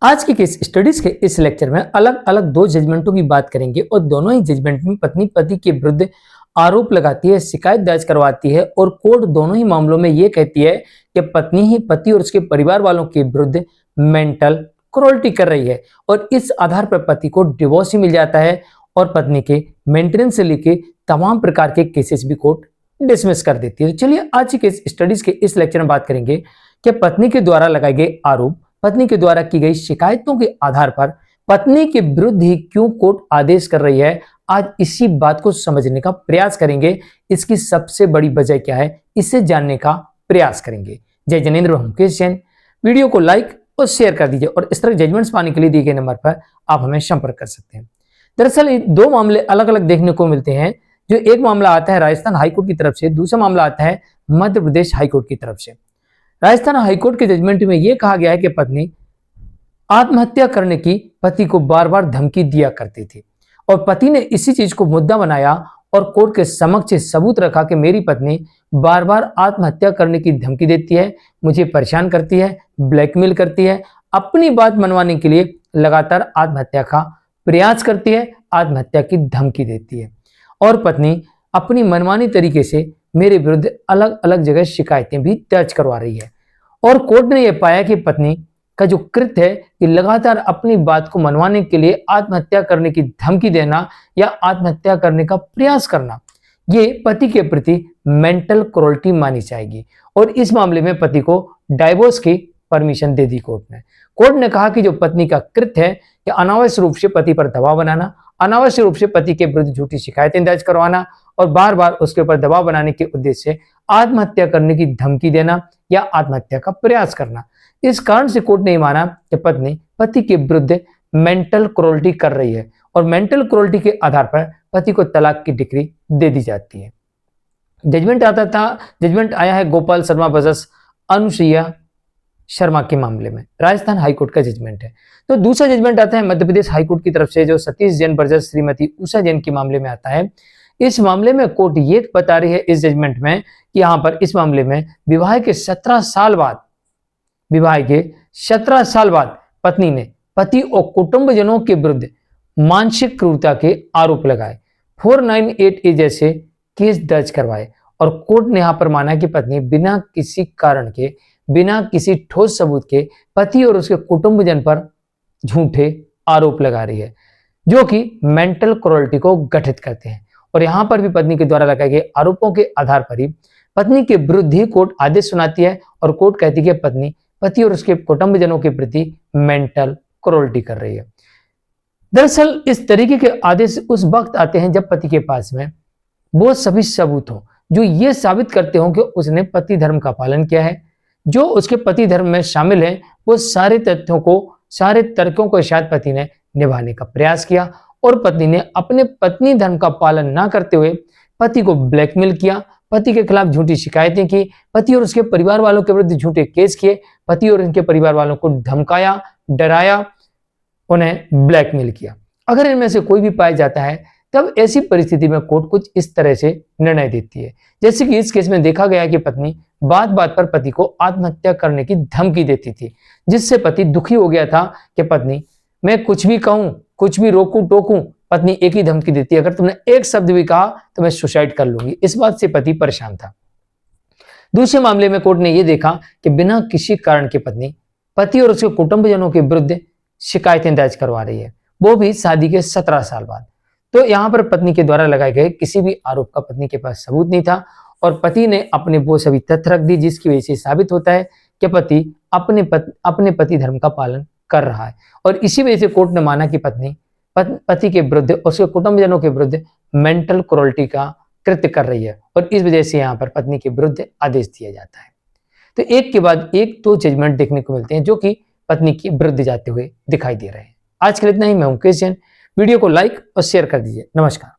आज की case studies के इस लेक्चर में अलग अलग दो जजमेंटों की बात करेंगे और दोनों ही जजमेंट में पत्नी पति के विरुद्ध आरोप लगाती है, शिकायत दर्ज करवाती है और कोर्ट दोनों ही मामलों में यह कहती है कि पत्नी ही पति और उसके परिवार वालों के विरुद्ध मेंटल क्रूरल्टी कर रही है और इस आधार पर पति को डिवोर्स ही मिल जाता है और पत्नी के मेंटेनेंस से लेके तमाम प्रकार के केसेस भी कोर्ट डिसमिस कर देती है। तो चलिए आज की केस स्टडीज के इस लेक्चर में बात करेंगे कि पत्नी के द्वारा लगाए गए आरोप, पत्नी के द्वारा की गई शिकायतों के आधार पर पत्नी के विरुद्ध ही क्यों कोर्ट आदेश कर रही है। आज इसी बात को समझने का प्रयास करेंगे, इसकी सबसे बड़ी वजह क्या है इसे जानने का प्रयास करेंगे। जय जनेन्द्र, मुकेश जैन। वीडियो को लाइक और शेयर कर दीजिए और इस तरह जजमेंट्स पाने के लिए दिए गए नंबर पर आप हमें संपर्क कर सकते हैं। दरअसल ये दो मामले अलग अलग देखने को मिलते हैं। जो एक मामला आता है राजस्थान हाईकोर्ट की तरफ से, दूसरा मामला आता है मध्य प्रदेश हाईकोर्ट की तरफ से। राजस्थान हाईकोर्ट के जजमेंट में यह कहा गया है कि पत्नी आत्महत्या करने की पति को बार बार धमकी दिया करती थी और पति ने इसी चीज को मुद्दा बनाया और कोर्ट के समक्ष सबूत रखा कि मेरी पत्नी बार बार आत्महत्या करने की धमकी देती है, मुझे परेशान करती है, ब्लैकमेल करती है, अपनी बात मनवाने के लिए लगातार आत्महत्या का प्रयास करती है, आत्महत्या की धमकी देती है और पत्नी अपनी मनमानी तरीके से मेरे विरुद्ध अलग अलग जगह शिकायतें भी दर्ज करवा रही है। और कोर्ट ने यह पाया कि पत्नी का जो कृत्य है कि लगातार अपनी बात को मनवाने के लिए आत्महत्या करने की धमकी देना या आत्महत्या करने का प्रयास करना, ये पति के प्रति मेंटल क्रूरल्टी मानी जाएगी और इस मामले में पति को डाइवोर्स की परमिशन दे दी कोर्ट ने। कोर्ट ने कहा कि जो पत्नी का कृत्य है कि अनावश्यक रूप से पति पर दबाव बनाना, अनावश्यक रूप से पति के विरुद्ध झूठी शिकायतें दर्ज करवाना और बार बार उसके ऊपर दबाव बनाने के उद्देश्य से आत्महत्या करने की धमकी देना या आत्महत्या का प्रयास करना, इस कारण से कोर्ट ने माना कि पत्नी पति के विरुद्ध मेंटल क्रूरल्टी कर रही है और मेंटल क्रूरल्टी के आधार पर पति को तलाक की डिक्री दे दी जाती है। जजमेंट आया है गोपाल शर्मा वर्सेस अनुसुईया शर्मा के मामले में, राजस्थान हाईकोर्ट का जजमेंट है। तो दूसरा जजमेंट आता है मध्य प्रदेश हाईकोर्ट की तरफ से, जो सतीश जैन वर्सेस श्रीमती उषा जैन के मामले में आता है। इस मामले में कोर्ट ये बता रही है इस जजमेंट में कि यहां पर इस मामले में विवाह के 17 साल बाद पत्नी ने पति और कुटुंबजनों के विरुद्ध मानसिक क्रूरता के आरोप लगाए, 498A जैसे केस दर्ज करवाए और कोर्ट ने यहां पर माना कि पत्नी बिना किसी कारण के, बिना किसी ठोस सबूत के पति और उसके कुटुंबजन पर झूठे आरोप लगा रही है, जो कि मेंटल क्रूरल्टी को गठित करते हैं। और यहां पर भी पत्नी के द्वारा लगाए गए आरोपों के आधार पर ही पत्नी के विरुद्ध ही कोर्ट आदेश सुनाती है और कोर्ट कहती है कि पत्नी पति और उसके कुटुंबजनों के प्रति मेंटल क्रूरल्टी कर रही है। दरअसल इस तरीके के आदेश उस वक्त आते हैं जब पति के पास में वो सभी सबूत हो जो ये साबित करते हो कि उसने पति धर्म का पालन किया है, जो उसके पति धर्म में शामिल है, वो सारे तथ्यों को, सारे तर्कों को शायद पति ने निभाने का प्रयास किया और पत्नी ने अपने पत्नी धर्म का पालन ना करते हुए पति को ब्लैकमेल किया, पति के खिलाफ झूठी शिकायतें की, पति और उसके परिवार वालों के विरुद्ध झूठे केस किए, पति और उनके परिवार वालों को धमकाया, डराया, उन्हें ब्लैकमेल किया। अगर इनमें से कोई भी पाया जाता है तब ऐसी परिस्थिति में कोर्ट कुछ इस तरह से निर्णय देती है, जैसे कि इस केस में देखा गया कि पत्नी बात बात पर पति को आत्महत्या करने की धमकी देती थी, जिससे पति दुखी हो गया था कि पत्नी मैं कुछ भी कहूं, कुछ भी रोकूं टोकूं, पत्नी एक ही धमकी देती है, अगर तुमने एक शब्द भी कहा तो मैं सुसाइड कर लूंगी। इस बात से पति परेशान था। दूसरे मामले में कोर्ट ने यह देखा कि बिना किसी कारण के पत्नी पति और उसके कुटुंबजनों के विरुद्ध शिकायतें दर्ज करवा रही है, वो भी शादी के 17 साल बाद। तो यहां पर पत्नी के द्वारा लगाए गए किसी भी आरोप का पत्नी के पास सबूत नहीं था और पति ने अपने वो सभी तथ्य रख दी, जिसकी वजह से साबित होता है कि पति अपने पति धर्म का पालन कर रहा है और इसी वजह से कोर्ट ने माना कि पत्नी पति के विरुद्ध और उसके कुटुंबजनों के विरुद्ध मेंटल क्रूरल्टी का कृत्य कर रही है और इस वजह से यहाँ पर पत्नी के विरुद्ध आदेश दिया जाता है। तो एक के बाद एक दो जजमेंट देखने को मिलते हैं जो कि पत्नी के विरुद्ध जाते हुए दिखाई दे रहे हैं। आज के लिए इतना ही। मैं मुकेश जैन। वीडियो को लाइक और शेयर कर दीजिए। नमस्कार।